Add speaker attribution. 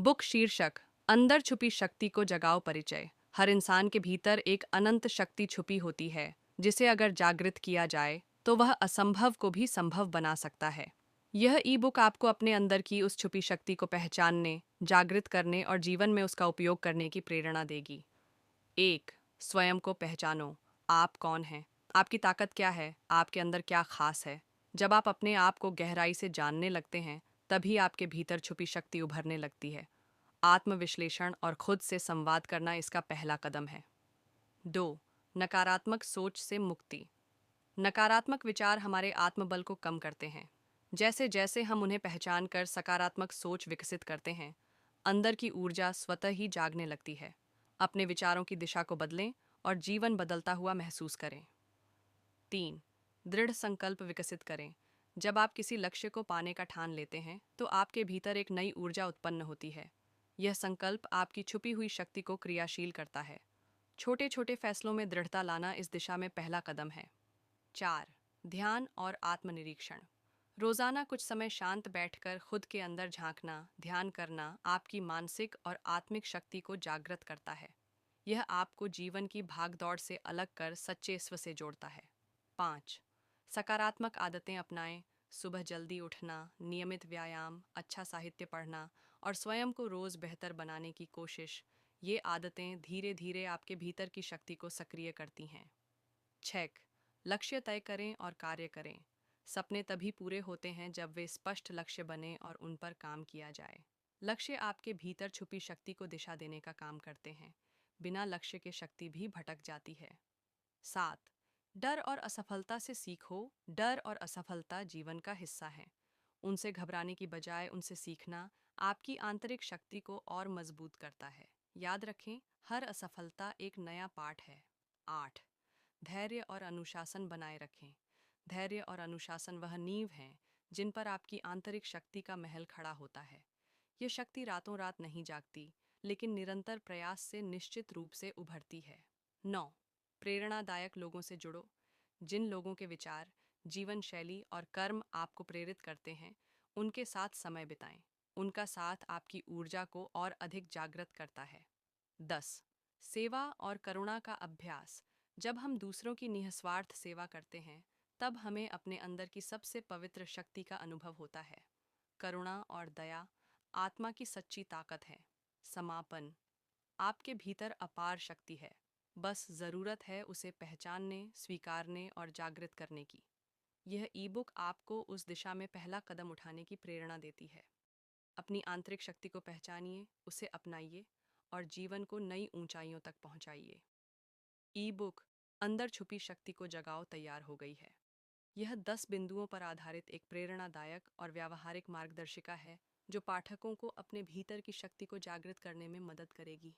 Speaker 1: Book शीर्षक अंदर छुपी शक्ति को जगाओ परिचय। हर इंसान के भीतर एक अनंत शक्ति छुपी होती है जिसे अगर जागृत किया जाए तो वह असंभव को भी संभव बना सकता है। यह ई बुक आपको अपने अंदर की उस छुपी शक्ति को पहचानने, जागृत करने और जीवन में उसका उपयोग करने की प्रेरणा देगी। 1. स्वयं को पहचानो। आप कौन हैं? आपकी ताकत क्या है? आपके अंदर क्या खास है? जब आप अपने आप को गहराई से जानने लगते हैं, तभी आपके भीतर छुपी शक्ति उभरने लगती है। आत्मविश्लेषण और खुद से संवाद करना इसका पहला कदम है। 2. नकारात्मक सोच से मुक्ति। नकारात्मक विचार हमारे आत्मबल को कम करते हैं। जैसे जैसे हम उन्हें पहचान कर सकारात्मक सोच विकसित करते हैं, अंदर की ऊर्जा स्वतः ही जागने लगती है। अपने विचारों की दिशा को बदलें और जीवन बदलता हुआ महसूस करें। 3. दृढ़ संकल्प विकसित करें। जब आप किसी लक्ष्य को पाने का ठान लेते हैं, तो आपके भीतर एक नई ऊर्जा उत्पन्न होती है। यह संकल्प आपकी छुपी हुई शक्ति को क्रियाशील करता है। छोटे छोटे फैसलों में दृढ़ता लाना इस दिशा में पहला कदम है। 4. ध्यान और आत्मनिरीक्षण। रोजाना कुछ समय शांत बैठकर खुद के अंदर झांकना, ध्यान करना आपकी मानसिक और आत्मिक शक्ति को जागृत करता है। यह आपको जीवन की भागदौड़ से अलग कर सच्चे स्व से जोड़ता है। 5. सकारात्मक आदतें अपनाएं। सुबह जल्दी उठना, नियमित व्यायाम, अच्छा साहित्य पढ़ना और स्वयं को रोज बेहतर बनाने की कोशिश, ये आदतें धीरे धीरे आपके भीतर की शक्ति को सक्रिय करती हैं। 6. लक्ष्य तय करें और कार्य करें। सपने तभी पूरे होते हैं जब वे स्पष्ट लक्ष्य बने और उन पर काम किया जाए। लक्ष्य आपके भीतर छुपी शक्ति को दिशा देने का काम करते हैं। बिना लक्ष्य के शक्ति भी भटक जाती है। 7. डर और असफलता से सीखो। डर और असफलता जीवन का हिस्सा है। उनसे घबराने की बजाय उनसे सीखना आपकी आंतरिक शक्ति को और मजबूत करता है। याद रखें, हर असफलता एक नया पाठ है। 8. धैर्य और अनुशासन बनाए रखें। धैर्य और अनुशासन वह नींव हैं जिन पर आपकी आंतरिक शक्ति का महल खड़ा होता है। यह शक्ति रातों रात नहीं जागती, लेकिन निरंतर प्रयास से निश्चित रूप से उभरती है। 9. प्रेरणादायक लोगों से जुड़ो। जिन लोगों के विचार, जीवन शैली और कर्म आपको प्रेरित करते हैं, उनके साथ समय बिताएं। उनका साथ आपकी ऊर्जा को और अधिक जागृत करता है। 10. सेवा और करुणा का अभ्यास। जब हम दूसरों की निस्वार्थ सेवा करते हैं, तब हमें अपने अंदर की सबसे पवित्र शक्ति का अनुभव होता है। करुणा और दया आत्मा की सच्ची ताकत है। समापन। आपके भीतर अपार शक्ति है, बस ज़रूरत है उसे पहचानने, स्वीकारने और जागृत करने की। यह ई बुक आपको उस दिशा में पहला कदम उठाने की प्रेरणा देती है। अपनी आंतरिक शक्ति को पहचानिए, उसे अपनाइए और जीवन को नई ऊंचाइयों तक पहुंचाइए। ई बुक अंदर छुपी शक्ति को जगाओ तैयार हो गई है। यह 10 बिंदुओं पर आधारित एक प्रेरणादायक और व्यावहारिक मार्गदर्शिका है जो पाठकों को अपने भीतर की शक्ति को जागृत करने में मदद करेगी।